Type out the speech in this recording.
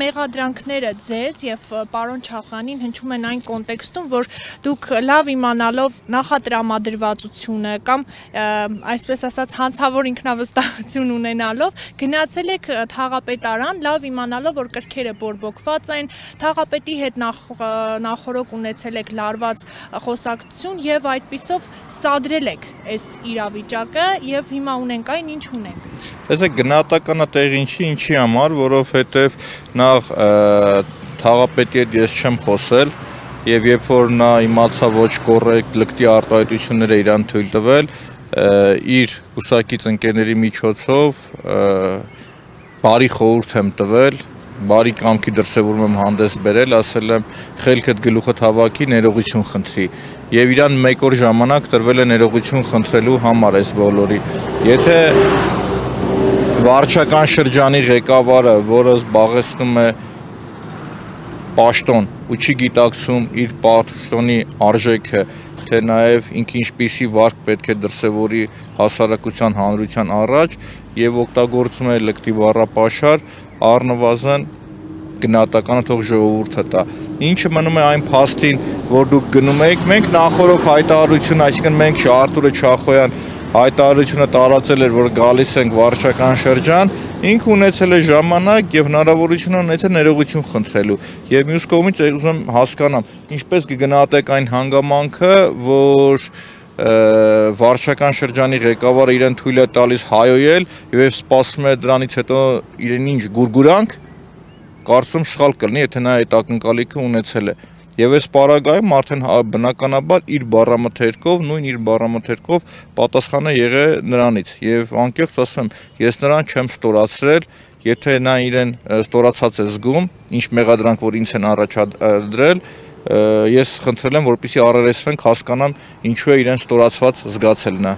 մեղադրանքները ձեզ եւ պարոն Չախյանին հնչում են այն կոնտեքստում, որ դուք լավ իմանալով նախատրամադրվածությունը կամ այսպես ասած հանցավոր ինքնավստահություն ունենալով գնացել եք թաղապետարան, լավ իմանալով, որ կրքերը բորբոքված են, թաղապետի հետ նախորոք ունեցել եք լարված խոսակցություն եւ այդպիսով սադրել եք այս իրավիճակը եւ հիմա ունենք այն, ինչ ունենք։ Տեսեք, գնահատականը տեղին չի, ինչի համար, որովհետեւ նախ թաղապետի հետ ես չեմ խոսել եւ երբ որ նա իմացա ոչ կոռեկտ լկտի արտահայտությունները իրան թույլ տվել, իր կուսակից ընկերների միջոցով բարի խորհուրդ եմ տվել, բարի կամքի դրսևորում եմ հանդես բերել, ասել եմ խելքդ գլուխդ հավաքի, ներողություն խնդրի եւ իրան մեկ օր ժամանակ տրվել է ներողություն խնդրելու համար այս բոլորի։ Եթե վարչական շրջանի ղեկավարը, որը զբաղեցնում է պաշտոն ու չի գիտակցում իր պաշտոնի արժեքը, թե նաև ինքը ինչպիսի վարք պետք է դրսևորի հասարակության հանրության առաջ եւ օգտագործում է լկտի բառապաշար, առնվազն գնահատականը թող ժողովուրդը տա։ Ինչը մնում է այն փաստին, որ դուք գնում եք, մենք նախորոք հայտարարություն, այսինքն մենք Արտուրը Չախոյան հայտարարությունը տարածել էր, որ գալիս ենք վարչական շրջան, ինքը ունեցել է ժամանակ եւ հնարավորություն ունեցել ներողություն խնդրելու։ Եվ մյուս կողմից ուզում եմ հասկանամ, ինչպես կգնահատեք այն հանգամանքը, որ վարչական շրջանի ղեկավարը իրեն թույլ է տալիս հայոյել եւ սպասում է դրանից հետո իրեն ինչ գուրգուրանք, կարծում սխալ կլինի, եթե նա այդ ակնկալիքը ունեցել է։ Եվ այս պարագայում արդեն բնականաբար իր բառամթերքով, նույն իր բառամթերքով պատասխանը եղել նրանից։ Եվ անկեղծ ասեմ, ես նրան չեմ ստորացրել, եթե նա իրեն ստորացած է զգում, ինչ մեղադրանք, որ ինձ են առաջադրել, ես խնդրել եմ, որպեսզի առերեսվենք, հասկանամ, ինչու է իրեն ստորացված զգացել նա։